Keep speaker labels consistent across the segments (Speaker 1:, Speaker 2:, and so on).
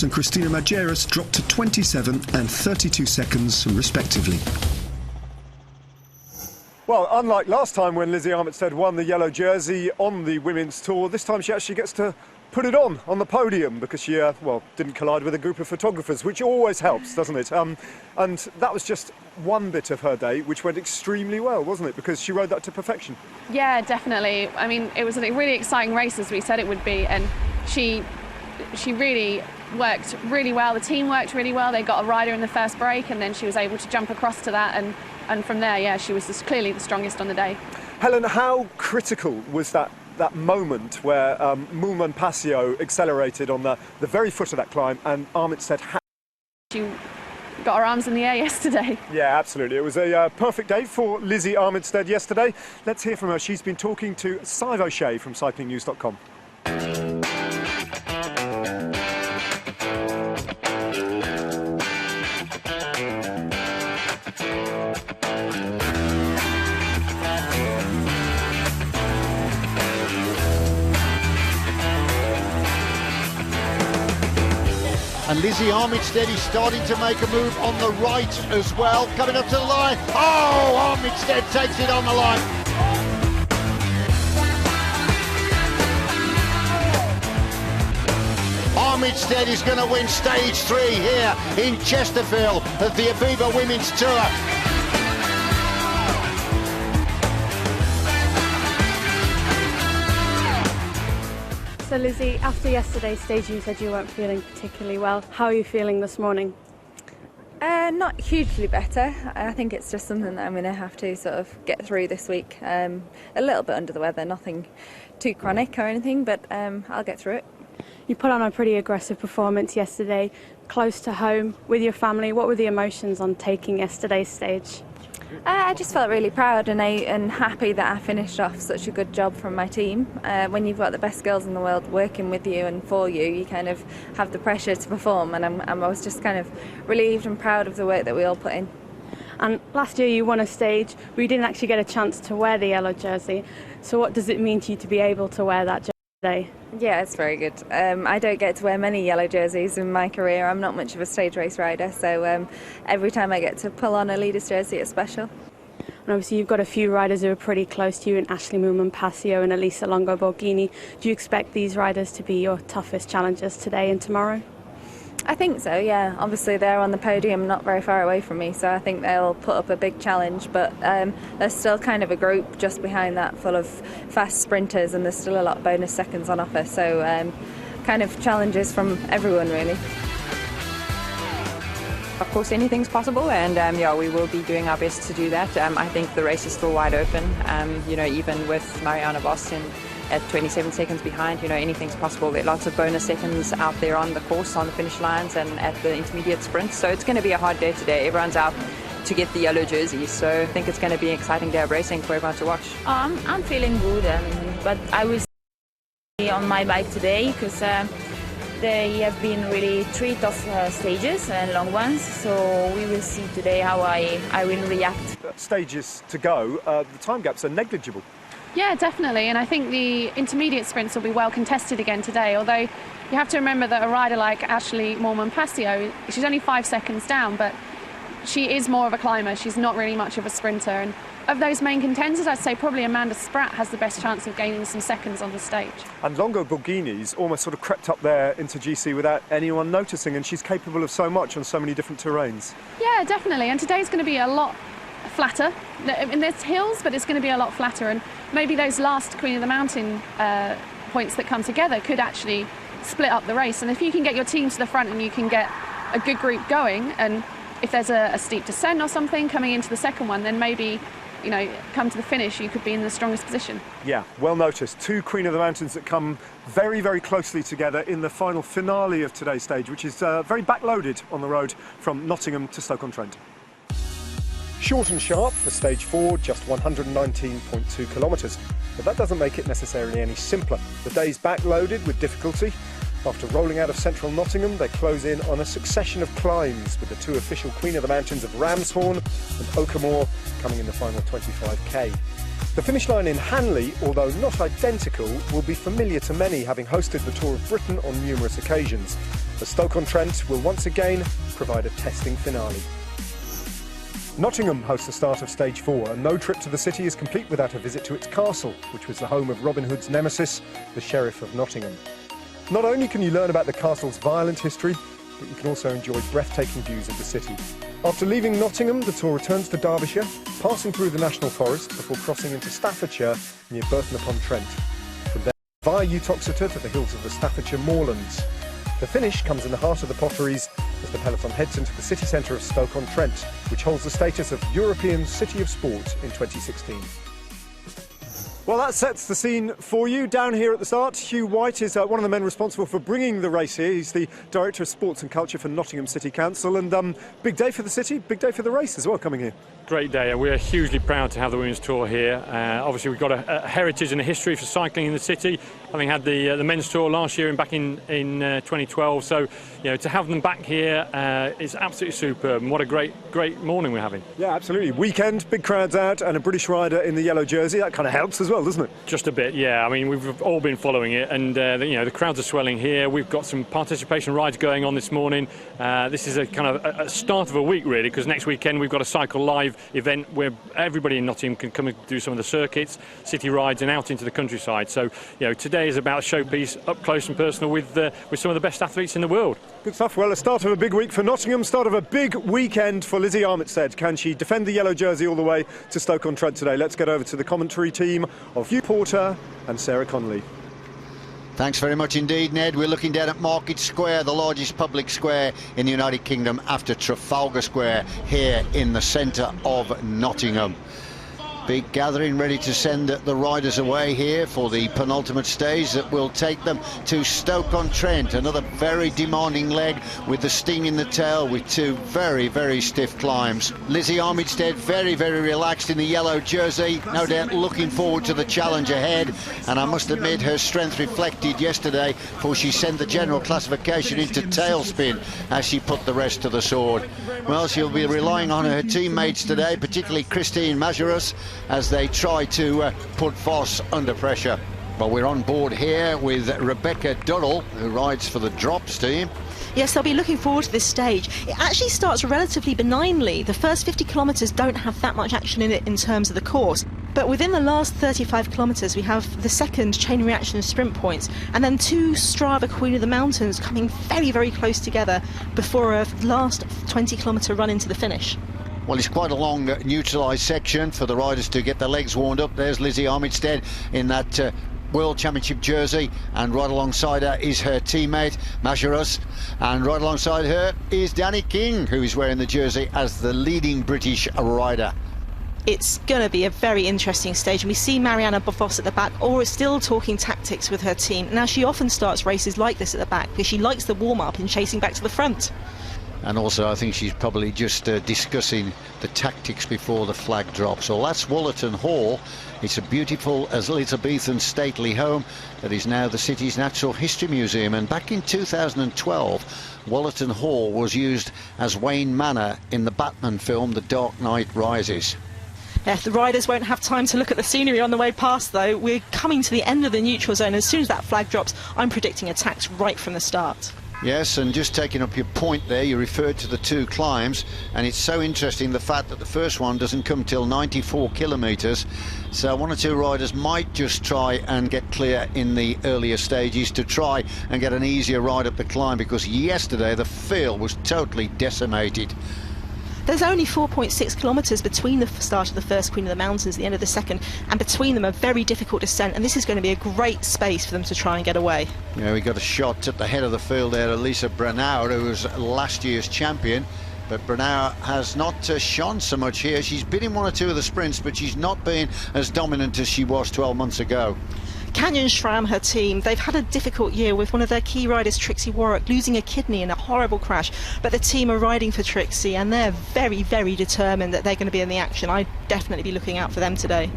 Speaker 1: and Christina Majeras dropped to 27 and 32 seconds respectively.
Speaker 2: Well, unlike last time when Lizzie Armitstead won the yellow jersey on the women's tour, this time she actually gets to put it on the podium because she, didn't collide with a group of photographers, which always helps, doesn't it? And that was just one bit of her day, which went extremely well, wasn't it? Because she rode that to perfection.
Speaker 3: Yeah, definitely. I mean, it was a really exciting race, as we said it would be, and she really worked really well. The team worked really well. They got a rider in the first break, and then she was able to jump across to that, and from there, yeah, she was clearly the strongest on the day. Helen, how critical was that moment where Moulman Passio accelerated on the very foot of that climb, and Armitstead had... She got her arms in the air yesterday. Yeah, absolutely. It was a perfect day for Lizzie Armitstead yesterday. Let's hear from her. She's been talking to Sive O'Shea from cyclingnews.com.
Speaker 4: And Lizzie Armitstead is starting to make a move on the right as well. Coming up to the line. Oh, Armitstead takes it on the line. Armitstead is going to win stage 3 here in Chesterfield of the Aviva Women's Tour.
Speaker 5: So Lizzie, after yesterday's stage you said you weren't feeling particularly well. How are you feeling this morning?
Speaker 6: Not hugely better. I think it's just something that I'm going to have to sort of get through this week. A little bit under the weather, nothing too chronic or anything, but I'll get through it.
Speaker 5: You put on a pretty aggressive performance yesterday, close to home with your family. What were the emotions on taking yesterday's stage?
Speaker 6: I just felt really proud and happy that I finished off such a good job from my team. When you've got the best girls in the world working with you and for you, you kind of have the pressure to perform, and I was just kind of relieved and proud of the work that we all put in.
Speaker 5: And last year you won a stage where you didn't actually get a chance to wear the yellow jersey. So what does it mean to you to be able to wear that jersey today?
Speaker 6: Yeah, it's very good. I don't get to wear many yellow jerseys in my career. I'm not much of a stage race rider, so every time I get to pull on a leader's jersey, it's special.
Speaker 5: And obviously you've got a few riders who are pretty close to you, in Ashley Moulman Passio and Elisa Longo Borghini. Do you expect these riders to be your toughest challengers today and tomorrow?
Speaker 6: I think so, yeah. Obviously they're on the podium not very far away from me, so I think they'll put up a big challenge, but there's still kind of a group just behind that full of fast sprinters, and there's still a lot of bonus seconds on offer, so kind of challenges from everyone really.
Speaker 7: Of course anything's possible, and we will be doing our best to do that. I think the race is still wide open, even with Mariana Boston at 27 seconds behind, anything's possible. There are lots of bonus seconds out there on the course, on the finish lines and at the intermediate sprints. So it's going to be a hard day today. Everyone's out to get the yellow jersey. So I think it's going to be an exciting day of racing for everyone to watch.
Speaker 8: I'm feeling good, but I will be on my bike today because they have been really 3 tough stages and long ones. So we will see today how I will react.
Speaker 2: Stages to go, the time gaps are negligible.
Speaker 3: Yeah, definitely, and I think the intermediate sprints will be well contested again today, although you have to remember that a rider like Ashley Moulman Passio, she's only 5 seconds down, but she is more of a climber. She's not really much of a sprinter, and of those main contenders, I'd say probably Amanda Spratt has the best chance of gaining some seconds on the stage. And Longo Borghini's almost sort of crept up there into GC without anyone noticing, and she's capable of so much on so many different terrains. Yeah, definitely, and today's going to be a lot flatter. I mean, there's hills, but it's going to be a lot flatter, and maybe those last Queen of the Mountain points that come together could actually split up the race. And if you can get your team to the front and you can get a good group going, and if there's a steep descent or something coming into the second one, then maybe, come to the finish, you could be in the strongest position. Yeah, well noticed. 2 Queen of the Mountains that come very, very closely together in the final finale of today's stage, which is very backloaded on the road from Nottingham to Stoke-on-Trent. Short and sharp for stage 4, just 119.2 kilometres. But that doesn't make it necessarily any simpler. The day's backloaded with difficulty,
Speaker 2: After rolling out of central Nottingham, they close in on a succession of climbs, with the two official Queen of the Mountains of Ramshorn and Oakermoor coming in the final 25k. The finish line in Hanley, although not identical, will be familiar to many, having hosted the Tour of Britain on numerous occasions. The Stoke-on-Trent will once again provide a testing finale. Nottingham hosts the start of Stage 4, and no trip to the city is complete without a visit to its castle, which was the home of Robin Hood's nemesis, the Sheriff of Nottingham. Not only can you learn about the castle's violent history, but you can also enjoy breathtaking views of the city. After leaving Nottingham, the tour returns to Derbyshire, passing through the National Forest before crossing into Staffordshire near Burton-upon-Trent. From there, via Uttoxeter to the hills of the Staffordshire Moorlands. The finish comes in the heart of the Potteries as the peloton heads into the city centre of Stoke-on-Trent, which holds the status of European City of Sport in 2016. Well, that sets the scene for you. Down here at the start, Hugh White is one of the men responsible for bringing the race here. He's the Director of Sports and Culture for Nottingham City Council, and big day for the city, big day for the race as well coming here.
Speaker 9: Great day, and we're hugely proud to have the women's tour here. Obviously, we've got a heritage and a history for cycling in the city, having had the men's tour last year and back in 2012. So, to have them back here is absolutely superb. And what a great morning we're having. Yeah, absolutely. Weekend, big crowds out, and a British rider in the yellow jersey. That kind of helps as well, doesn't it? Just a bit, yeah. I mean, we've all been following it, and the crowds are swelling here. We've got some participation rides going on this morning. This is a kind of a start of a week, really, because next weekend we've got a Cycle Live event where everybody in Nottingham can come and do some of the circuits, city rides, and out into the countryside. So, today is about a showpiece up close and personal with some of the best athletes in the world. Good stuff. Well, a start of a big week for Nottingham, start of a big weekend for Lizzie Armitstead. Can she defend the yellow jersey all the way to Stoke-on-Trent today? Let's get over to the commentary team of Hugh Porter and Sarah Connolly.
Speaker 4: Thanks very much indeed, Ned. We're looking down at Market Square, the largest public square in the United Kingdom after Trafalgar Square, here in the centre of Nottingham. Big gathering ready to send the riders away here for the penultimate stage that will take them to Stoke-on-Trent. Another very demanding leg with the sting in the tail, with two very stiff climbs. Lizzie Armitstead very relaxed in the yellow jersey, no doubt looking forward to the challenge ahead. And I must admit, her strength reflected yesterday, for she sent the general classification into tailspin as she put the rest to the sword. Well, she'll be relying on her teammates today, particularly Christine Majerus, as they try to put Voss under pressure. Well, we're on board here with Rebecca Durrell, who rides for the Drops team.
Speaker 10: Yes, they'll be looking forward to this stage. It actually starts relatively benignly. The first 50 kilometres don't have that much action in it in terms of the course. But within the last 35 kilometres, we have the second chain reaction of sprint points, and then two Strava Queen of the Mountains coming very close together before a last 20 kilometre run into the finish.
Speaker 4: Well, it's quite a long neutralised section for the riders to get their legs warmed up. There's Lizzie Armitstead in that World Championship jersey, and right alongside her is her teammate Majerus, and right alongside her is Danny King, who is wearing the jersey as the leading British rider.
Speaker 10: It's going to be a very interesting stage, and we see Marianne Voss at the back, or is still talking tactics with her team. Now, she often starts races like this at the back because she likes the warm-up and chasing back to the front.
Speaker 4: And also, I think she's probably just discussing the tactics before the flag drops. Well, that's Wollerton Hall. It's a beautiful Elizabethan stately home that is now the city's Natural History Museum. And back in 2012, Wollerton Hall was used as Wayne Manor in the Batman film The Dark Knight Rises.
Speaker 10: Yeah, the riders won't have time to look at the scenery on the way past, though. We're coming to the end of the neutral zone. As soon as that flag drops, I'm predicting attacks right from the start.
Speaker 4: Yes, and just taking up your point there, you referred to the two climbs, and it's so interesting the fact that the first one doesn't come till 94 kilometres, so one or two riders might just try and get clear in the earlier stages to try and get an easier ride up the climb, because yesterday the field was totally decimated.
Speaker 10: There's only 4.6 kilometres between the start of the first Queen of the Mountains and the end of the second, and between them a very difficult descent, and this is going to be a great space for them to try and get away.
Speaker 4: Yeah, we got a shot at the head of the field there, Elisa Brennauer, who was last year's champion, but Brennauer has not shone so much here. She's been in one or two of the sprints, but she's not been as dominant as she was 12 months ago.
Speaker 10: Canyon Schramm, her team, they've had a difficult year with one of their key riders, Trixie Warwick, losing a kidney in a horrible crash. But the team are riding for Trixie, and they're very determined that they're going to be in the action. I'd definitely be looking out for them today.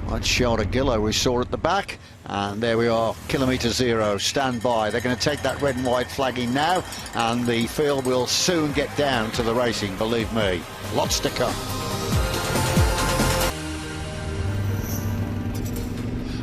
Speaker 4: That's Shelter Gillow we saw at the back, and there we are, kilometre zero, stand by. They're going to take that red and white flagging now, and the field will soon get down to the racing, believe me. Lots to come.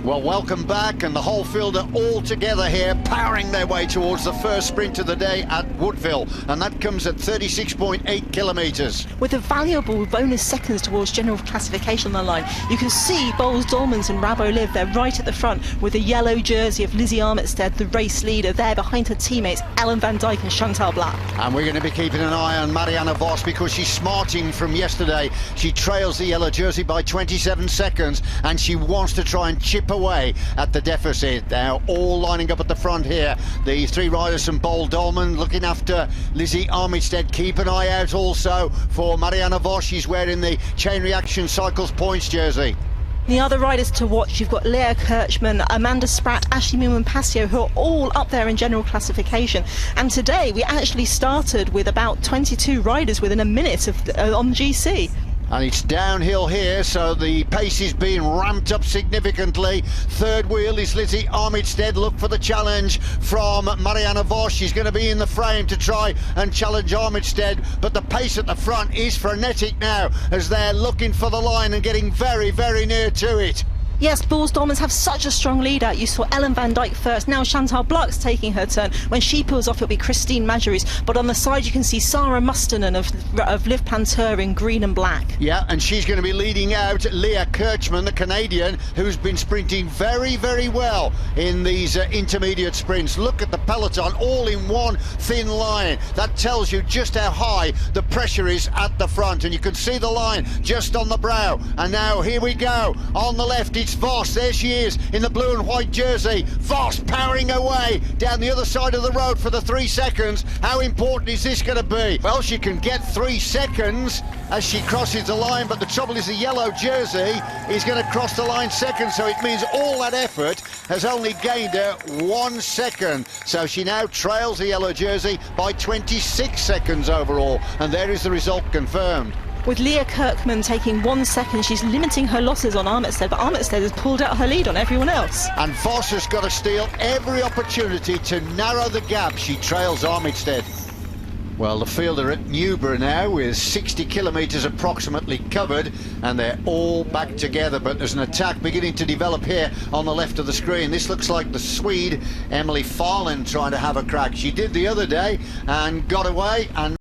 Speaker 4: Well, welcome back, and the whole field are all together here, powering their way towards the first sprint of the day at Woodville, and that comes at 36.8 kilometres.
Speaker 10: With a valuable bonus seconds towards general classification on the line, you can see Bowles Dolmans and Rabo Liv, they're right at the front with the yellow jersey of Lizzie Armitstead, the race leader, there behind her teammates Ellen van Dijk and Chantal Black.
Speaker 4: And we're going to be keeping an eye on Marianne Vos because she's smarting from yesterday. She trails the yellow jersey by 27 seconds, and she wants to try and chip away at the deficit. Now all lining up at the front here, the three riders from Bowles Dolman looking after Lizzie Armitstead. Keep an eye out also for Marianne Vos. She's wearing the Chain Reaction Cycles points jersey.
Speaker 10: The other riders to watch, you've got Leah Kirchman, Amanda Spratt, Ashley Moolman-Pasio, who are all up there in general classification. And today we actually started with about 22 riders within a minute of on GC.
Speaker 4: And it's downhill here, so the pace is being ramped up significantly. Third wheel is Lizzie Armitstead. Look for the challenge from Marianne Vos. She's going to be in the frame to try and challenge Armitstead, but the pace at the front is frenetic now as they're looking for the line and getting very, very near to it.
Speaker 10: Yes, Bowles Dolmans have such a strong lead out. You saw Ellen van Dijk first. Now Chantal Black's taking her turn. When she pulls off, it'll be Christine Majerus. But on the side, you can see Sarah Mustonen of Liv Planteur in green and black.
Speaker 4: Yeah, and she's going to be leading out Leah Kirchman, the Canadian, who's been sprinting very, very well in these intermediate sprints. Look at the peloton, all in one thin line. That tells you just how high the pressure is at the front. And you can see the line just on the brow. And now here we go. On the left, it's Vos. There she is in the blue and white jersey. Vos powering away down the other side of the road for the 3 seconds. How important is this going to be? Well, she can get 3 seconds as she crosses the line, but the trouble is the yellow jersey is going to cross the line second, so it means all that effort has only gained her 1 second. So she now trails the yellow jersey by 26 seconds overall, and there is the result confirmed.
Speaker 10: With Leah Kirchman taking 1 second, she's limiting her losses on Armitstead, but Armitstead has pulled out her lead on everyone else.
Speaker 4: And Vos has got to steal every opportunity to narrow the gap. She trails Armitstead. Well, the field are at Newborough now with 60 kilometres approximately covered, and they're all back together, but there's an attack beginning to develop here on the left of the screen. This looks like the Swede Emily Farin trying to have a crack. She did the other day and got away, and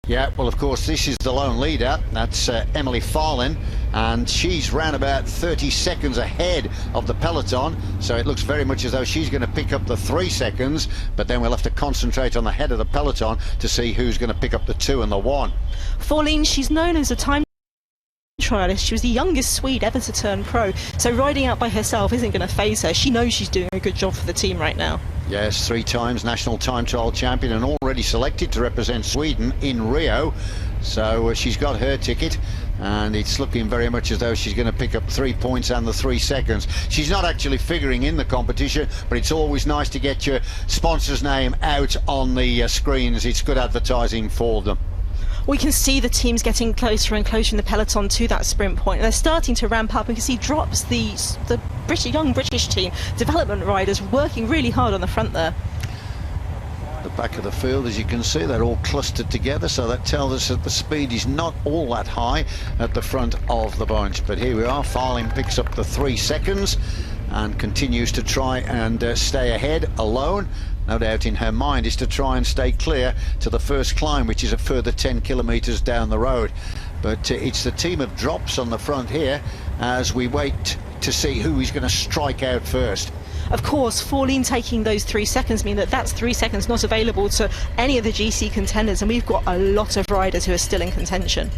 Speaker 4: yeah, well, of course, this is the lone leader. That's Emily Farin, and she's round about 30 seconds ahead of the peloton, so it looks very much as though she's going to pick up the 3 seconds, but then we'll have to concentrate on the head of the peloton to see who's going to pick up the 2 and the 1.
Speaker 10: Farin, she's known as a time trialist. She was the youngest Swede ever to turn pro, so riding out by herself isn't going to faze her. She knows she's doing a good job for the team right now.
Speaker 4: Yes, 3 times national time trial champion and already selected to represent Sweden in Rio. So she's got her ticket, and it's looking very much as though she's going to pick up 3 points and the 3 seconds. She's not actually figuring in the competition, but it's always nice to get your sponsor's name out on the screens. It's good advertising for them.
Speaker 10: We can see the teams getting closer and closer in the peloton to that sprint point, and they're starting to ramp up. We can see Drops, the young British team, development riders, working really hard on the front there.
Speaker 4: The back of the field, as you can see, they're all clustered together, so that tells us that the speed is not all that high at the front of the bunch. But here we are, Farin picks up the 3 seconds and continues to try and stay ahead alone. No doubt in her mind is to try and stay clear to the first climb, which is a further 10 kilometres down the road. But it's the team of Drops on the front here as we wait to see who is going to strike out first.
Speaker 10: Of course, Farin taking those 3 seconds mean that that's 3 seconds not available to any of the GC contenders, and we've got a lot of riders who are still in contention.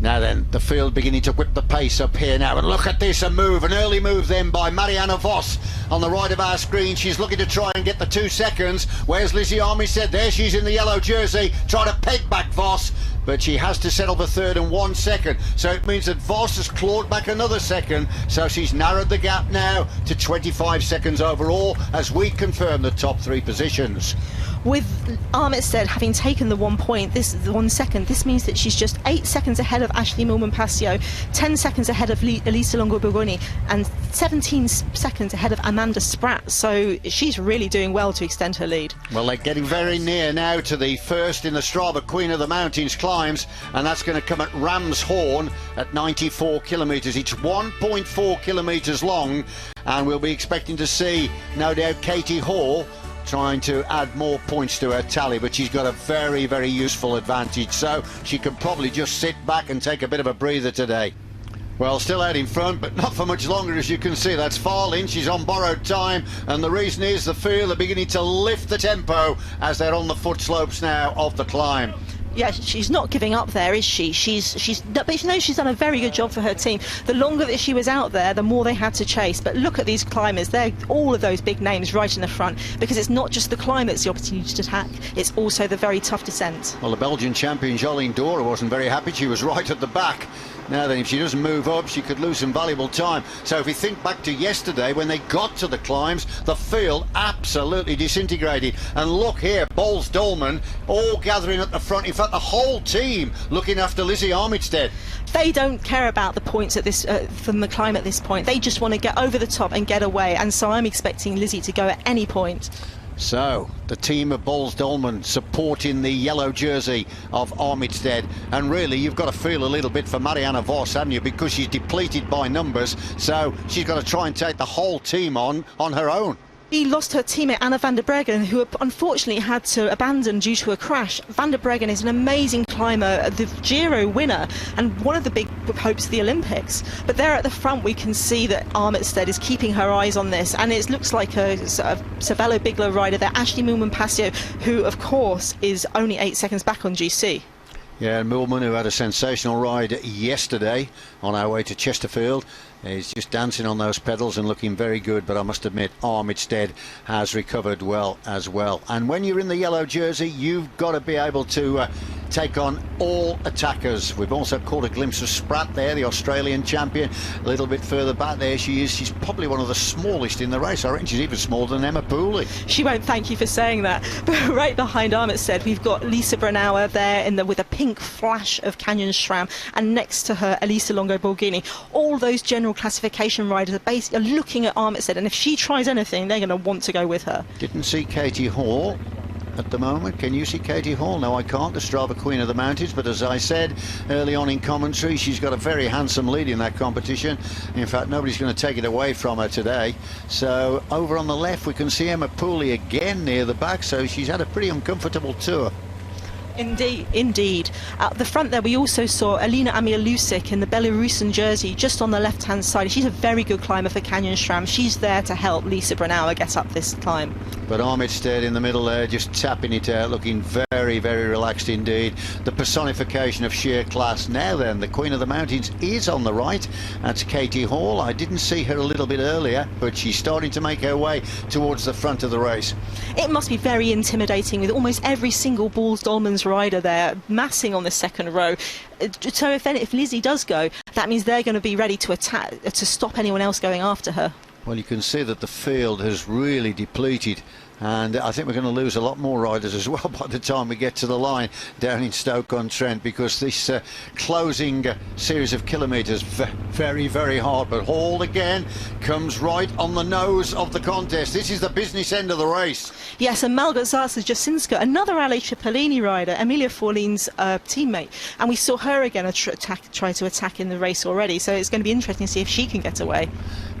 Speaker 4: Now then, the field beginning to whip the pace up here now, and look at this, an early move then by Marianne Vos on the right of our screen. She's looking to try and get the 2 seconds. Where's Lizzie Armitstead? There she's in the yellow jersey, trying to peg back Vos, but she has to settle for 3rd and 1 second. So it means that Vos has clawed back another second, so she's narrowed the gap now to 25 seconds overall as we confirm the top 3 positions.
Speaker 10: With Armitstead having taken the 1 point, this 1 second, this means that she's just 8 seconds ahead of Ashley Millman-Passio, 10 seconds ahead of Elisa Longo-Borghini, and 17 seconds ahead of Amanda Spratt. So she's really doing well to extend her lead.
Speaker 4: Well, they're getting very near now to the first in the Strava Queen of the Mountains climbs, and that's going to come at Ram's Horn at 94 kilometres. It's 1.4 kilometres long, and we'll be expecting to see, no doubt, Katie Hall trying to add more points to her tally, but she's got a very, very useful advantage, so she can probably just sit back and take a bit of a breather today. Well, still out in front, but not for much longer, as you can see. That's Farin. She's on borrowed time, and the reason is the field are beginning to lift the tempo as they're on the foot slopes now of the climb.
Speaker 10: Yeah, she's not giving up there, is she? But you know, she's done a very good job for her team. The longer that she was out there, the more they had to chase. But look at these climbers. They're all of those big names right in the front, because it's not just the climb that's the opportunity to attack, it's also the very tough descent.
Speaker 4: Well, the Belgian champion Jolene Dora wasn't very happy. She was right at the back. Now then, if she doesn't move up, she could lose some valuable time. So if we think back to yesterday, when they got to the climbs, the field absolutely disintegrated. And look here, Bols Dolman all gathering at the front. In fact, the whole team looking after Lizzie Armitstead.
Speaker 10: They don't care about the points at this from the climb at this point. They just want to get over the top and get away. And so I'm expecting Lizzie to go at any point.
Speaker 4: So, the team of Bols Dolman supporting the yellow jersey of Armitstead. And really, you've got to feel a little bit for Marianne Vos, haven't you? Because she's depleted by numbers, so she's got to try and take the whole team on her own.
Speaker 10: She lost her teammate Anna van der Breggen, who unfortunately had to abandon due to a crash. Van der Breggen is an amazing climber, the Giro winner, and one of the big hopes of the Olympics. But there at the front we can see that Armitstead is keeping her eyes on this, and it looks like a sort of Cervelo Bigler rider there, Ashley Millman-Passio, who of course is only 8 seconds back on GC.
Speaker 4: Yeah, and Millman, who had a sensational ride yesterday on our way to Chesterfield, is just dancing on those pedals and looking very good, but I must admit Armitstead has recovered well as well. And when you're in the yellow jersey, you've got to be able to take on all attackers. We've also caught a glimpse of Spratt there, the Australian champion. A little bit further back there she is. She's probably one of the smallest in the race. I reckon she's even smaller than Emma Pooley.
Speaker 10: She won't thank you for saying that. But right behind Armitstead, we've got Lisa Brennauer there with a pink flash of Canyon SRAM, and next to her Elisa Longo-Borghini. All those general classification riders are looking at Armitstead, and if she tries anything, they're going to want to go with her.
Speaker 4: Didn't see Katie Hall at the moment. Can you see Katie Hall? No, I can't. The Strava Queen of the Mountains, but as I said early on in commentary, she's got a very handsome lead in that competition. In fact, nobody's going to take it away from her today. So over on the left we can see Emma Pooley again near the back, so she's had a pretty uncomfortable tour.
Speaker 10: Indeed. At the front there we also saw Alina Amialusik in the Belarusian jersey just on the left hand side. She's a very good climber for Canyon SRAM. She's there to help Lisa Brennauer get up this climb.
Speaker 4: But Armitstead in the middle there, just tapping it out, looking very, very relaxed indeed. The personification of sheer class. Now then, the Queen of the Mountains is on the right. That's Katie Hall. I didn't see her a little bit earlier, but she's starting to make her way towards the front of the race.
Speaker 10: It must be very intimidating with almost every single Bols Dolman's rider there massing on the second row. So if Lizzie does go, that means they're going to be ready to attack, to stop anyone else going after her.
Speaker 4: Well, you can see that the field has really depleted, and I think we're going to lose a lot more riders as well by the time we get to the line down in Stoke-on-Trent, because this closing series of kilometres very, very hard. But Hall again comes right on the nose of the contest. This is the business end of the race.
Speaker 10: Yes, and Malgorzata Jasinska, another Ale Cipollini rider, Emilia Forlin's teammate, and we saw her again try to attack in the race already, so it's going to be interesting to see if she can get away.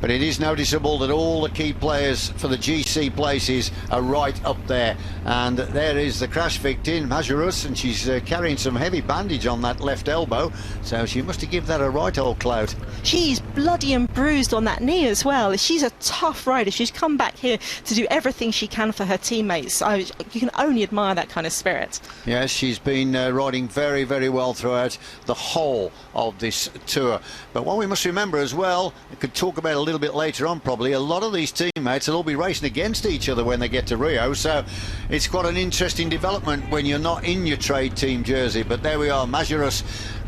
Speaker 4: But it is noticeable that all the key players for the GC places are right up there. And there is the crash victim, Mazurus, and she's carrying some heavy bandage on that left elbow. So she must have given that a right old clout.
Speaker 10: She's bloody and bruised on that knee as well. She's a tough rider. She's come back here to do everything she can for her teammates. You can only admire that kind of spirit.
Speaker 4: Yes, she's been riding very, very well throughout the whole of this tour. But what we must remember as well, we could talk about a little bit later on probably, a lot of these teammates will all be racing against each other when they get to Rio, so it's quite an interesting development when you're not in your trade team jersey. But there we are, Mazurus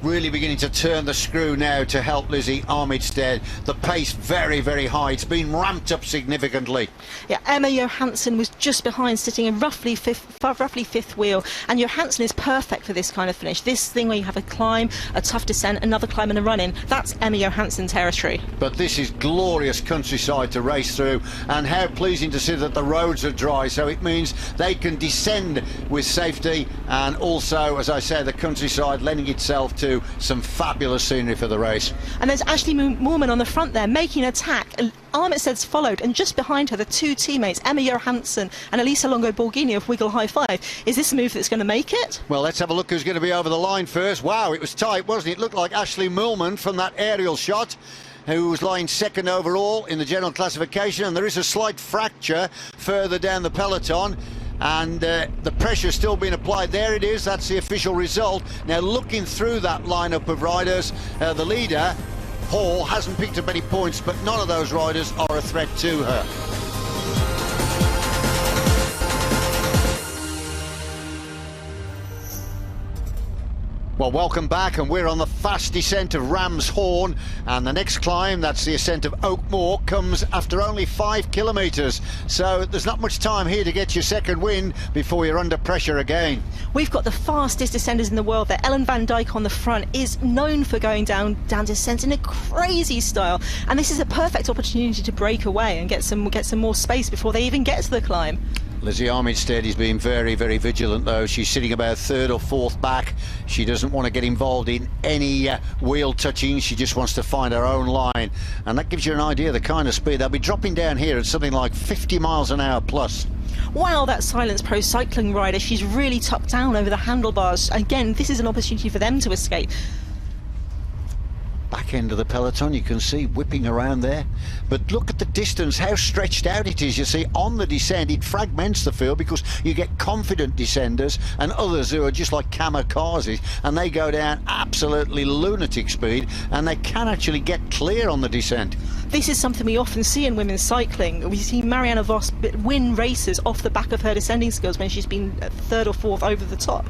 Speaker 4: really beginning to turn the screw now to help Lizzie Armitstead. The pace very, very high. It's been ramped up significantly.
Speaker 10: Yeah, Emma Johansson was just behind, sitting in roughly fifth wheel, and Johansson is perfect for this kind of finish. This thing where you have a climb, a tough descent, another climb and a run-in, that's Emma Johansson territory.
Speaker 4: But this is glorious countryside to race through, and how pleasing to see that the roads are dry, so it means they can descend with safety, and also, as I say, the countryside lending itself to some fabulous scenery for the race.
Speaker 10: And there's Ashley Moorman on the front there making an attack. Armitstead's followed, and just behind her the two teammates, Emma Johansson and Elisa Longo Borghini of Wiggle High Five. Is this a move that's going to make it?
Speaker 4: Well, let's have a look who's going to be over the line first. Wow, it was tight, wasn't it? It looked like Ashley Moorman from that aerial shot, who was lying second overall in the general classification, and there is a slight fracture further down the peloton, and the pressure still being applied. There it is, that's the official result. Now, looking through that lineup of riders, the leader, Hall, hasn't picked up any points, but none of those riders are a threat to her. Well, welcome back, and we're on the fast descent of Ram's Horn, and the next climb, that's the ascent of Oakmoor, comes after only 5 kilometres, so there's not much time here to get your second win before you're under pressure again.
Speaker 10: We've got the fastest descenders in the world there. Ellen van Dijk on the front is known for going down descents in a crazy style, and this is a perfect opportunity to break away and get some more space before they even get to the climb.
Speaker 4: Lizzie Armitstead is being very, very vigilant, though. She's sitting about third or fourth back. She doesn't want to get involved in any wheel touching. She just wants to find her own line, and that gives you an idea of the kind of speed. They'll be dropping down here at something like 50 miles an hour plus.
Speaker 10: Wow, that Silence Pro cycling rider, she's really tucked down over the handlebars. Again, this is an opportunity for them to escape.
Speaker 4: Back end of the peloton, you can see whipping around there, but look at the distance, how stretched out it is. You see, on the descent it fragments the field because you get confident descenders and others who are just like kamikazes, and they go down absolutely lunatic speed, and they can actually get clear on the descent.
Speaker 10: This is something we often see in women's cycling. We see Marianne Vos win races off the back of her descending skills when she's been third or fourth over the top.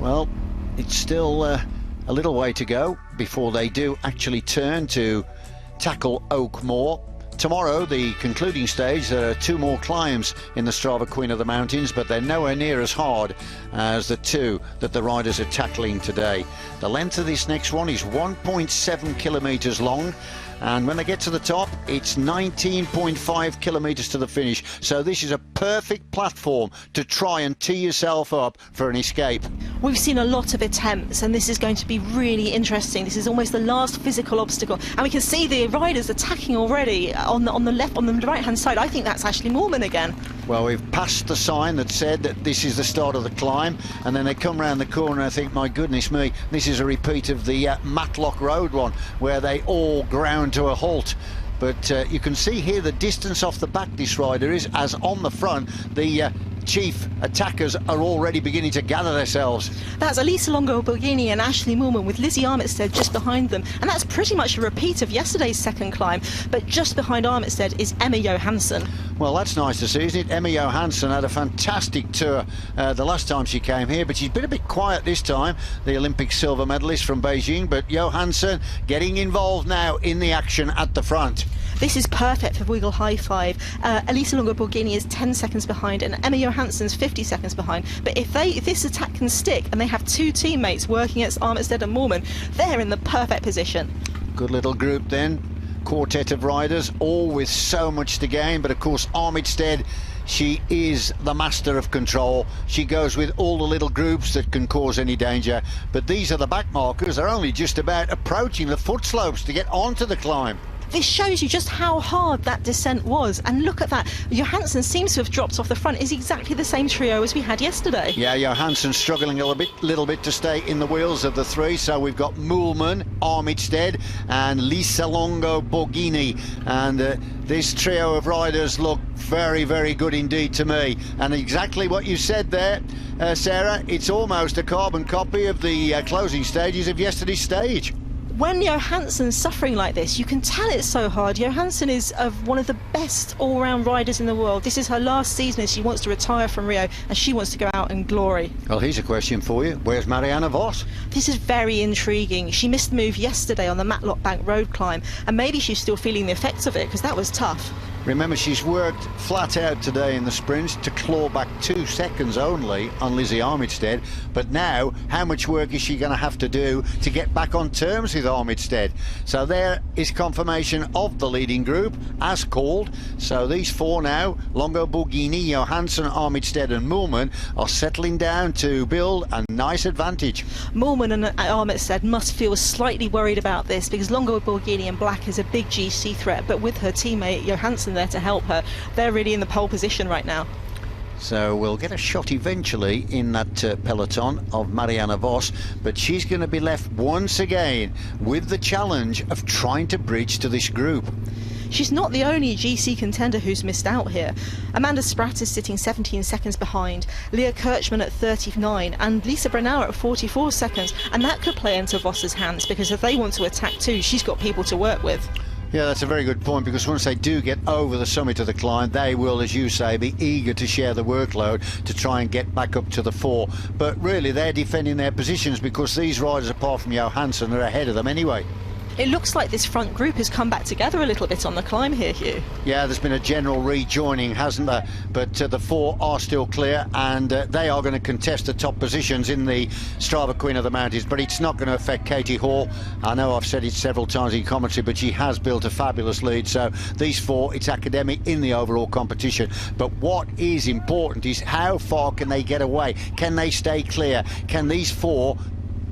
Speaker 4: Well, it's still a little way to go before they do actually turn to tackle Oakmoor. Tomorrow, the concluding stage, there are 2 more climbs in the Strava Queen of the Mountains, but they're nowhere near as hard as the 2 that the riders are tackling today. The length of this next one is 1.7 kilometres long, and when they get to the top, it's 19.5 kilometres to the finish. So this is a perfect platform to try and tee yourself up for an escape.
Speaker 10: We've seen a lot of attempts, and this is going to be really interesting. This is almost the last physical obstacle, and we can see the riders attacking already on the right hand side. I think that's Ashley Moorman again.
Speaker 4: Well, we've passed the sign that said that this is the start of the climb, and then they come round the corner and I think, my goodness me, this is a repeat of the Matlock Road one, where they all ground to a halt. But you can see here the distance off the back this rider is, as on the front the chief attackers are already beginning to gather themselves.
Speaker 10: That's Elisa Longo Borghini and Ashley Moorman with Lizzie Armitstead just behind them, and that's pretty much a repeat of yesterday's second climb, but just behind Armitstead is Emma Johansson.
Speaker 4: Well, that's nice to see, isn't it? Emma Johansson had a fantastic tour the last time she came here, but she's been a bit quiet this time, the Olympic silver medalist from Beijing. But Johansson getting involved now in the action at the front.
Speaker 10: This is perfect for Wiggle High Five. Elisa Longo Borghini is 10 seconds behind, and Emma Johansson's 50 seconds behind. But if this attack can stick, and they have 2 teammates working against Armitstead and Moorman, they're in the perfect position.
Speaker 4: Good little group then. Quartet of riders, all with so much to gain. But of course, Armitstead, she is the master of control. She goes with all the little groups that can cause any danger. But these are the back markers. They're only just about approaching the foot slopes to get onto the climb.
Speaker 10: This shows you just how hard that descent was, and look at that. Johansson seems to have dropped off the front. It's exactly the same trio as we had yesterday.
Speaker 4: Yeah, Johansson struggling a little bit to stay in the wheels of the 3. So we've got Moorman, Armitstead and Lisa Longo Borghini, and this trio of riders look very, very good indeed to me. And exactly what you said there, Sarah, it's almost a carbon copy of the closing stages of yesterday's stage.
Speaker 10: when Johansson's suffering like this, you can tell it's so hard. Johansson is one of the best all-round riders in the world. This is her last season and she wants to retire from Rio and she wants to go out in glory.
Speaker 4: Well, here's a question for you. Where's Marianne Vos?
Speaker 10: This is very intriguing. She missed the move yesterday on the Matlock Bank road climb, and maybe she's still feeling the effects of it because that was tough.
Speaker 4: Remember, she's worked flat out today in the sprints to claw back 2 seconds only on Lizzie Armitstead. But now, how much work is she going to have to do to get back on terms with Armitstead? So there is confirmation of the leading group, as called. So these four now, Longo Borghini, Johansson, Armitstead and Moolman, are settling down to build a nice advantage.
Speaker 10: Moolman and Armitstead must feel slightly worried about this because Longo Borghini in black is a big GC threat, but with her teammate Johansson there to help her, they're really in the pole position right now.
Speaker 4: So we'll get a shot eventually in that peloton of Marianne Vos, but she's going to be left once again with the challenge of trying to bridge to this group.
Speaker 10: She's not the only GC contender who's missed out here. Amanda Spratt is sitting 17 seconds behind, Leah Kirchmann at 39 and Lisa Brennauer at 44 seconds, and that could play into Vos's hands because if they want to attack too, she's got people to work with.
Speaker 4: Yeah, that's a very good point, because once they do get over the summit of the climb, they will, as you say, be eager to share the workload to try and get back up to the fore. But really, they're defending their positions because these riders, apart from Johansson, are ahead of them anyway.
Speaker 10: It looks like this front group has come back together a little bit on the climb here, Hugh.
Speaker 4: Yeah, there's been a general rejoining, hasn't there? But the four are still clear, and they are going to contest the top positions in the Strava Queen of the Mountains. But it's not going to affect Katie Hall. I know I've said it several times in commentary, but she has built a fabulous lead. So these four, it's academic in the overall competition. But what is important is how far can they get away? Can they stay clear? Can these four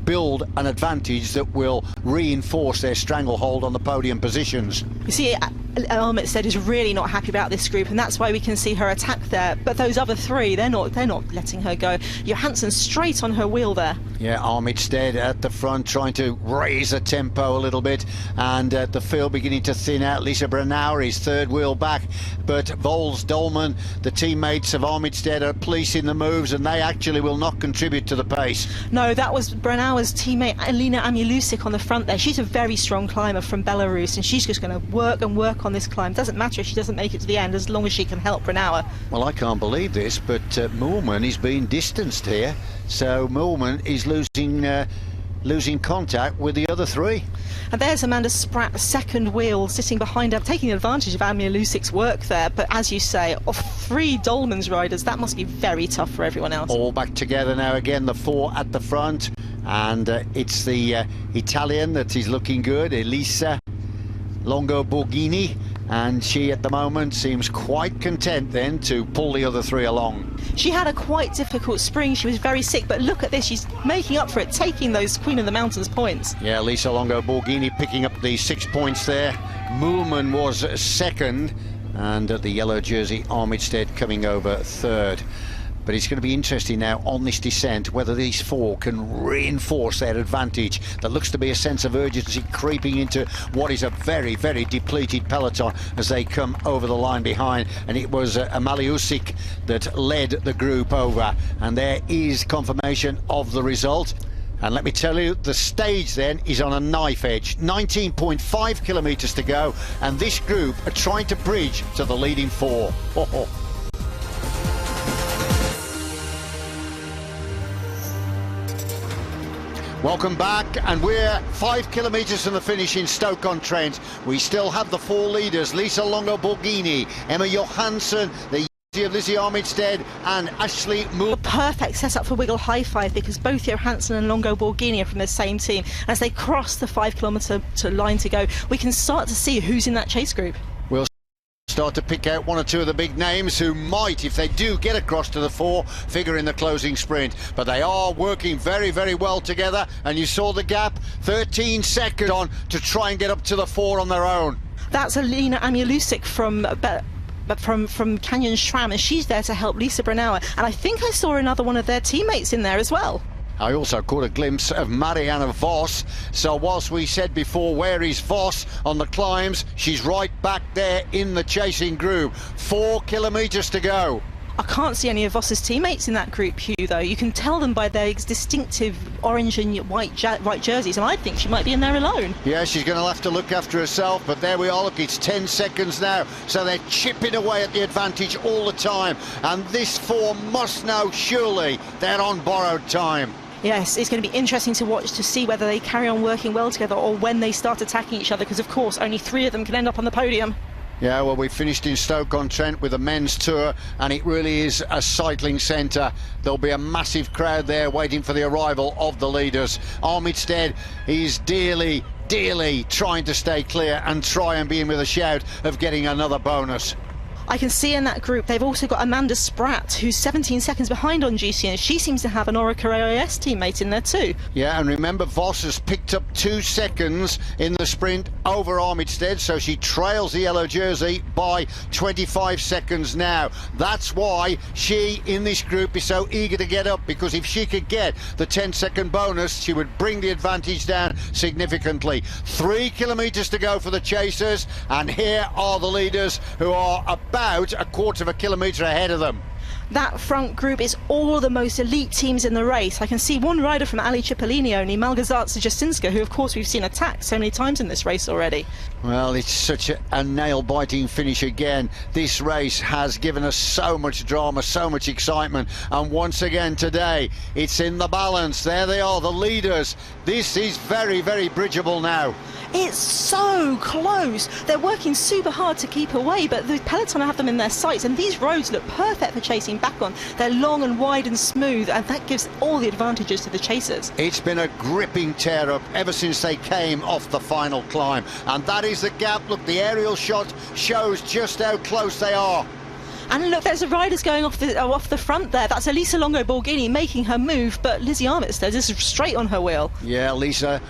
Speaker 4: build an advantage that will reinforce their stranglehold on the podium positions?
Speaker 10: You see, Armitstead is really not happy about this group, and that's why we can see her attack there. But those other three, they're not letting her go. Johansson straight on her wheel there.
Speaker 4: Yeah, Armitstead at the front trying to raise the tempo a little bit, and the field beginning to thin out. Lisa Brennauer is third wheel back, but Vols, Dolman, the teammates of Armitstead, are policing the moves, and they actually will not contribute to the pace.
Speaker 10: No, that was Brennauer's teammate Alina Amilusik on the front there. She's a very strong climber from Belarus, and she's just going to work and work on this climb. Doesn't matter if she doesn't make it to the end, as long as she can help Brennauer.
Speaker 4: Well, I can't believe this, but Moolman is being distanced here, so Moolman is losing contact with the other three.
Speaker 10: And there's Amanda Spratt, second wheel, sitting behind her, taking advantage of Amilusik's work there. But as you say, of three Dolman's riders, that must be very tough for everyone else.
Speaker 4: All back together now again, the four at the front, and it's the Italian that is looking good, Elisa Longo Borghini, and she at the moment seems quite content then to pull the other three along.
Speaker 10: She had a quite difficult spring, she was very sick, but look at this, she's making up for it, taking those Queen of the Mountains points.
Speaker 4: Yeah, Lisa Longo Borghini picking up the 6 points there. Moolman was second, and the yellow jersey Armitstead coming over third. But it's going to be interesting now on this descent whether these four can reinforce their advantage. There looks to be a sense of urgency creeping into what is a very, very depleted peloton as they come over the line behind. And it was Amaliusik that led the group over. And there is confirmation of the result. And let me tell you, the stage then is on a knife edge. 19.5 kilometres to go. And this group are trying to bridge to the leading four. Welcome back, and we're 5 kilometres from the finish in Stoke-on-Trent. We still have the four leaders, Lisa Longo Borghini, Emma Johansson, the of Lizzie Armitstead and Ashley Moore.
Speaker 10: A perfect setup for Wiggle High Five because both Johansson and Longo Borghini are from the same team. As they cross the 5 kilometre line to go, we can start to see who's in that chase group.
Speaker 4: We'll start to pick out one or two of the big names who might, if they do get across to the four, figure in the closing sprint. But they are working very, very well together, and you saw the gap, 13 seconds on to try and get up to the four on their own.
Speaker 10: That's Alina Amilusik from Canyon Schramm, and she's there to help Lisa Brennauer. And I think I saw another one of their teammates in there as well.
Speaker 4: I also caught a glimpse of Marianne Vos. So whilst we said before, where is Vos on the climbs, she's right back there in the chasing group. 4 kilometres to go.
Speaker 10: I can't see any of Voss's teammates in that group, Hugh, though. You can tell them by their distinctive orange and white jerseys, and I think she might be in there alone.
Speaker 4: Yeah, she's going to have to look after herself, but there we are. Look, it's 10 seconds now, so they're chipping away at the advantage all the time, and this four must know surely they're on borrowed time.
Speaker 10: Yes, it's going to be interesting to watch to see whether they carry on working well together or when they start attacking each other, because of course only 3 of them can end up on the podium.
Speaker 4: Yeah, well, we finished in Stoke-on-Trent with a men's tour, and it really is a cycling centre. There'll be a massive crowd there waiting for the arrival of the leaders. Armitstead is dearly trying to stay clear and try and be in with a shout of getting another bonus.
Speaker 10: I can see in that group they've also got Amanda Spratt, who's 17 seconds behind on GC, and she seems to have an Orica AIS teammate in there too.
Speaker 4: Yeah, and remember, Voss has picked up 2 seconds in the sprint over Armitstead, so she trails the yellow jersey by 25 seconds now. That's why she, in this group, is so eager to get up, because if she could get the 10-second bonus, she would bring the advantage down significantly. 3 kilometres to go for the chasers, and here are the leaders, who are about a quarter of a kilometre ahead of them.
Speaker 10: That front group is all the most elite teams in the race. I can see one rider from Ali Cipollini only, Malgorzata Jasinska, who of course we've seen attacked so many times in this race already.
Speaker 4: Well, it's such a nail-biting finish again. This race has given us so much drama, so much excitement, and once again today it's in the balance. There they are, the leaders. This is very bridgeable now.
Speaker 10: It's so close. They're working super hard to keep away, but the peloton have them in their sights, and these roads look perfect for chasing back on. They're long and wide and smooth, and that gives all the advantages to the chasers.
Speaker 4: It's been a gripping tear-up ever since they came off the final climb, and that is the gap. Look, the aerial shot shows just how close they are.
Speaker 10: And look, there's a riders going off the front there. That's Elisa Longo Borghini making her move, but Lizzie Armitstead is straight on her wheel.
Speaker 4: Yeah, Lisa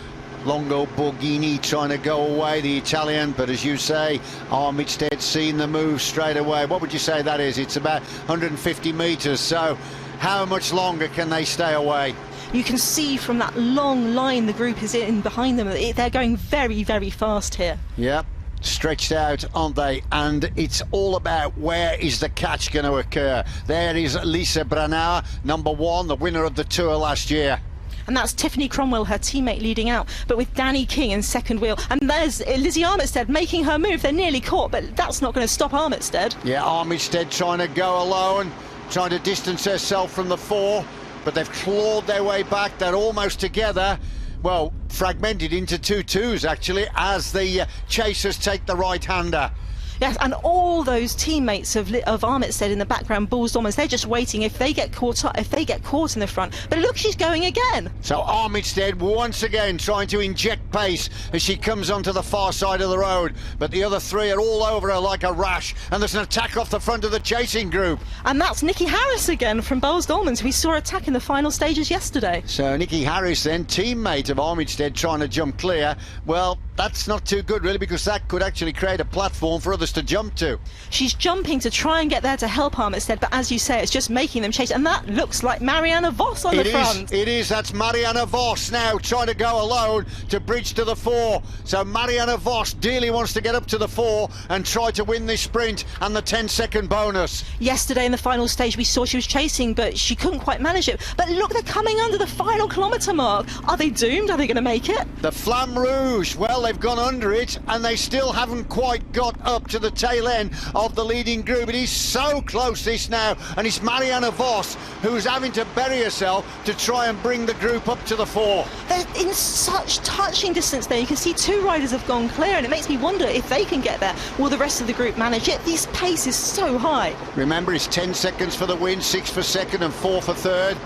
Speaker 4: Longo Borghini trying to go away, the Italian, but as you say, Armitstead seen the move straight away. What would you say that is? It's about 150 metres, so how much longer can they stay away?
Speaker 10: You can see from that long line the group is in behind them. They're going very fast here.
Speaker 4: Yep. Stretched out, aren't they? And it's all about where is the catch going to occur. There is Lisa Branauer, number 1, the winner of the Tour last year.
Speaker 10: And that's Tiffany Cromwell, her teammate, leading out, but with Danny King in second wheel. And there's Lizzie Armitstead making her move. They're nearly caught, but that's not going to stop Armitstead.
Speaker 4: Yeah, Armitstead trying to go alone, trying to distance herself from the 4, but they've clawed their way back. They're almost together. Well, fragmented into 2-2s, actually, as the chasers take the right-hander.
Speaker 10: Yes, and all those teammates of Armitstead in the background, Bulls Dormans, they're just waiting if they get caught up, if they get caught in the front. But look, she's going again.
Speaker 4: So Armitstead once again trying to inject pace as she comes onto the far side of the road. But the other 3 are all over her like a rash, and there's an attack off the front of the chasing group.
Speaker 10: And that's Nikki Harris again from Bulls Dormans, who we saw attack in the final stages yesterday.
Speaker 4: So Nikki Harris then, teammate of Armitstead, trying to jump clear. Well, that's not too good really, because that could actually create a platform for others to jump to.
Speaker 10: She's jumping to try and get there to help Armitstead, but as you say, it's just making them chase, and that looks like Marianne Vos on the front.
Speaker 4: It is, that's Marianne Vos now trying to go alone to bridge to the 4. So Marianne Vos dearly wants to get up to the 4 and try to win this sprint and the 10-second bonus.
Speaker 10: Yesterday in the final stage we saw she was chasing, but she couldn't quite manage it. But look, they're coming under the final kilometre mark. Are they doomed? Are they going to make it?
Speaker 4: The Flamme Rouge, well, they've gone under it, and they still haven't quite got up to the tail end of the leading group. It is so close this now, and it's Marianne Vos who's having to bury herself to try and bring the group up to the 4.
Speaker 10: They're in such touching distance there. You can see 2 riders have gone clear, and it makes me wonder if they can get there. Will the rest of the group manage it? This pace is so high.
Speaker 4: Remember, it's 10 seconds for the win, 6 for second and 4 for third.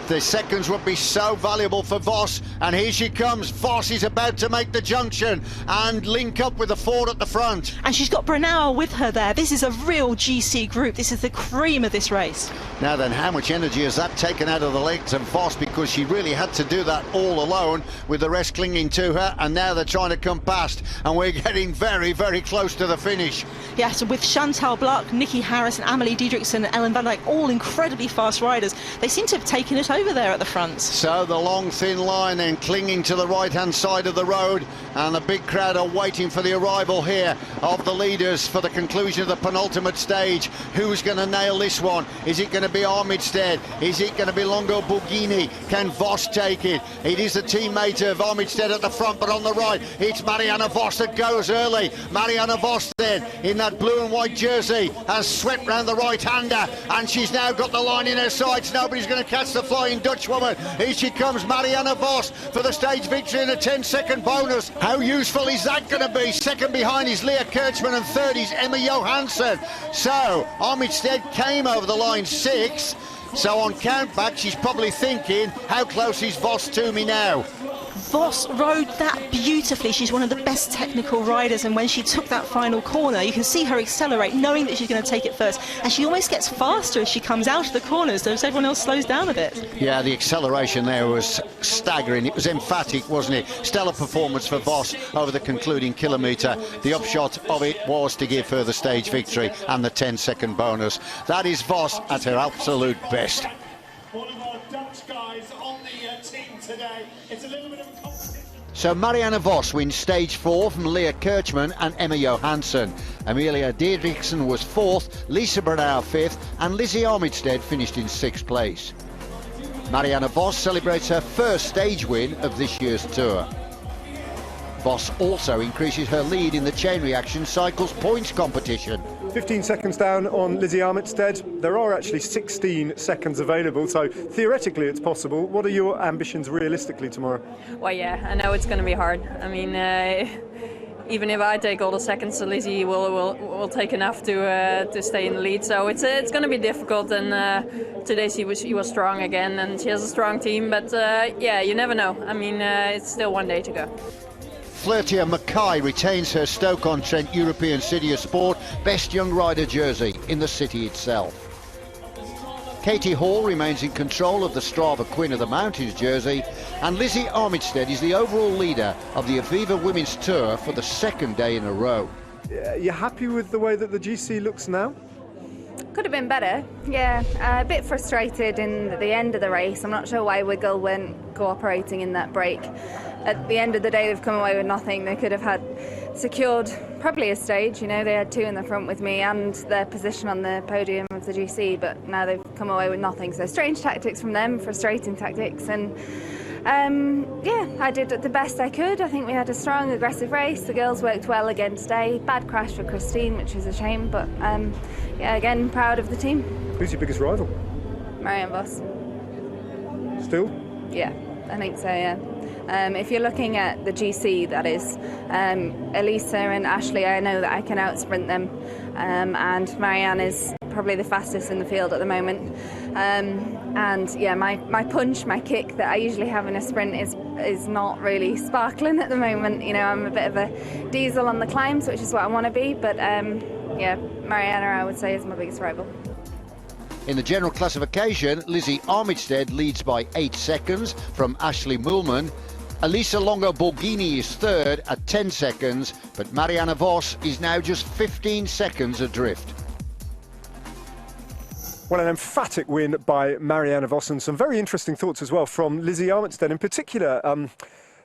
Speaker 4: The seconds would be so valuable for Vos, and here she comes. Vos is about to make the junction and link up with the 4 at the front.
Speaker 10: And she's got Branauer with her there. This is a real GC group. This is the cream of this race.
Speaker 4: Now then, how much energy has that taken out of the legs of Vos, because she really had to do that all alone with the rest clinging to her, and now they're trying to come past, and we're getting very close to the finish.
Speaker 10: Yes, with Chantal Bloch, Nikki Harris and Amelie Diedrichsen and Ellen van Dijk, all incredibly fast riders. They seem to have taken it over over there at the front.
Speaker 4: So the long thin line then clinging to the right hand side of the road, and the big crowd are waiting for the arrival here of the leaders for the conclusion of the penultimate stage. Who's going to nail this one? Is it going to be Armitstead? Is it going to be Longo Borghini? Can Vos take it? It is the teammate of Armitstead at the front, but on the right it's Marianne Vos that goes early. Marianne Vos then in that blue and white jersey has swept round the right hander, and she's now got the line in her sights. Nobody's going to catch the Flying Dutchwoman. Here she comes, Marianne Vos, for the stage victory in a 10-second bonus. How useful is that going to be? Second behind is Leah Kirchmann, and third is Emma Johansson. So Armitstead came over the line 6. So on count back, she's probably thinking, how close is Vos to me now?
Speaker 10: Vos rode that beautifully. She's one of the best technical riders, and when she took that final corner, you can see her accelerate, knowing that she's going to take it first, and she almost gets faster as she comes out of the corners, so everyone else slows down a bit.
Speaker 4: Yeah, the acceleration there was staggering. It was emphatic, wasn't it? Stellar performance for Vos over the concluding kilometre. The upshot of it was to give her the stage victory and the 10-second bonus. That is Vos at her absolute best.
Speaker 11: One of our Dutch guys on the team today. It's a little bit of a competition.
Speaker 4: So Marianne Vos wins stage 4 from Leah Kirchmann and Emma Johansson. Amelia Didriksen was 4th, Lisa Brunau 5th, and Lizzie Armitstead finished in 6th place. Marianne Vos celebrates her first stage win of this year's tour. Vos also increases her lead in the Chain Reaction Cycles points competition.
Speaker 2: 15 seconds down on Lizzie Armitstead. There are actually 16 seconds available, so theoretically it's possible. What are your ambitions realistically tomorrow?
Speaker 12: Well, yeah, I know it's going to be hard. I mean, even if I take all the seconds, Lizzie will take enough to stay in the lead. So it's going to be difficult. And today she was strong again, and she has a strong team. But yeah, you never know. I mean, it's still one day to go.
Speaker 4: Flirtia Mackay retains her Stoke-on-Trent European City of Sport Best Young Rider jersey in the city itself. Katie Hall remains in control of the Strava Queen of the Mountains jersey, and Lizzie Armitstead is the overall leader of the Aviva Women's Tour for the 2nd day in a row.
Speaker 2: You happy with the way that the GC looks now?
Speaker 6: Could have been better, yeah. A bit frustrated in the end of the race. I'm not sure why Wiggle weren't cooperating in that break. At the end of the day, they've come away with nothing. They could have had secured probably a stage. You know, they had 2 in the front with me and their position on the podium of the GC, but now they've come away with nothing. So strange tactics from them, frustrating tactics, and yeah, I did the best I could. I think we had a strong, aggressive race. The girls worked well again today. Bad crash for Christine, which is a shame, but yeah, again, proud of the team.
Speaker 2: Who's your biggest rival?
Speaker 6: Marianne Vos.
Speaker 2: Still?
Speaker 6: Yeah, I think so, yeah. If you're looking at the GC, that is, Elisa and Ashley, I know that I can out-sprint them, and Marianne is probably the fastest in the field at the moment. And yeah, my punch, my kick that I usually have in a sprint is not really sparkling at the moment. You know, I'm a bit of a diesel on the climbs, which is what I want to be, but yeah, Marianne, I would say, is my biggest rival.
Speaker 4: In the general classification, Lizzie Armitstead leads by 8 seconds from Ashley Moolman. Elisa Longo Borghini is 3rd at 10 seconds, but Marianne Vos is now just 15 seconds adrift.
Speaker 2: Well, an emphatic win by Marianne Vos, and some very interesting thoughts as well from Lizzie Armitstead, in particular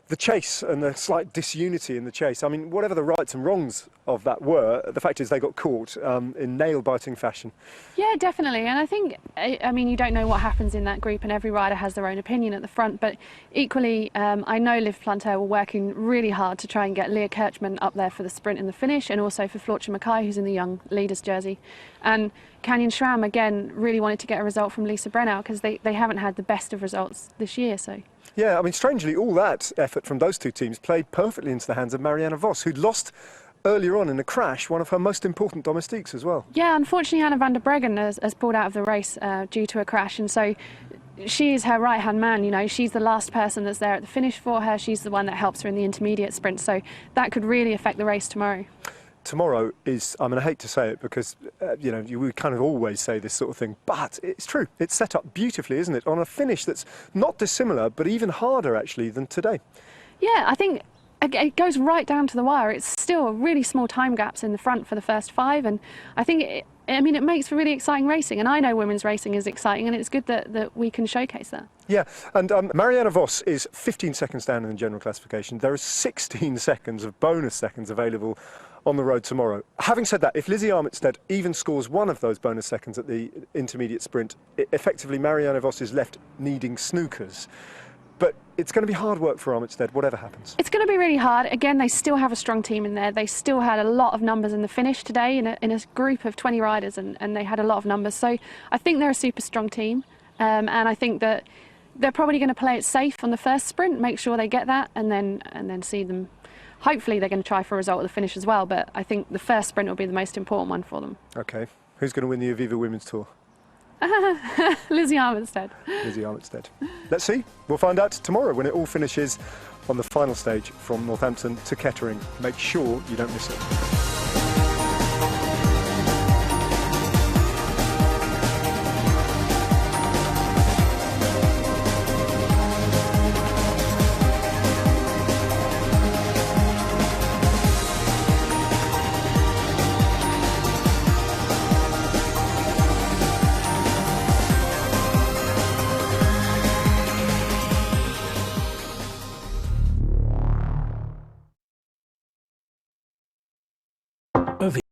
Speaker 2: the chase and the slight disunity in the chase. I mean, whatever the rights and wrongs of that were, the fact is they got caught in nail-biting fashion.
Speaker 3: Yeah, definitely. And I think, I mean, you don't know what happens in that group, and every rider has their own opinion at the front. But equally, I know Liv Planter were working really hard to try and get Leah Kirchmann up there for the sprint and the finish, and also for Flortia Mackay, who's in the young leaders jersey. And Canyon Schramm, again, really wanted to get a result from Lisa Brennau, because they haven't had the best of results this year. So.
Speaker 2: Yeah, I mean, strangely, all that effort from those two teams played perfectly into the hands of Marianne Vos, who'd lost earlier on in a crash one of her most important domestiques as well.
Speaker 3: Yeah, unfortunately, Hannah van der Breggen has pulled out of the race due to a crash, and so she is her right-hand man. You know, she's the last person that's there at the finish for her. She's the one that helps her in the intermediate sprint, so that could really affect the race tomorrow.
Speaker 2: Tomorrow is, I mean, I hate to say it because, you know, we kind of always say this sort of thing, but it's true. It's set up beautifully, isn't it, on a finish that's not dissimilar, but even harder, actually, than today.
Speaker 3: Yeah, I think it goes right down to the wire. It's still really small time gaps in the front for the first 5, and I think it makes for really exciting racing, and I know women's racing is exciting, and it's good that we can showcase that.
Speaker 2: Yeah, and Marianne Vos is 15 seconds down in the general classification. There are 16 seconds of bonus seconds available on the road tomorrow. Having said that, if Lizzie Armitstead even scores one of those bonus seconds at the intermediate sprint, effectively Marianne Vos is left needing snookers. But it's going to be hard work for Armitstead, whatever happens.
Speaker 3: It's going to be really hard. Again, they still have a strong team in there. They still had a lot of numbers in the finish today in a group of 20 riders, and they had a lot of numbers. So I think they're a super strong team, and I think that they're probably going to play it safe on the first sprint, make sure they get that, and then see them. Hopefully they're going to try for a result at the finish as well, but I think the first sprint will be the most important one for them.
Speaker 2: OK. Who's going to win the Aviva Women's Tour?
Speaker 3: Lizzie Armitstead.
Speaker 2: Lizzie Armitstead. Let's see. We'll find out tomorrow when it all finishes on the final stage from Northampton to Kettering. Make sure you don't miss it.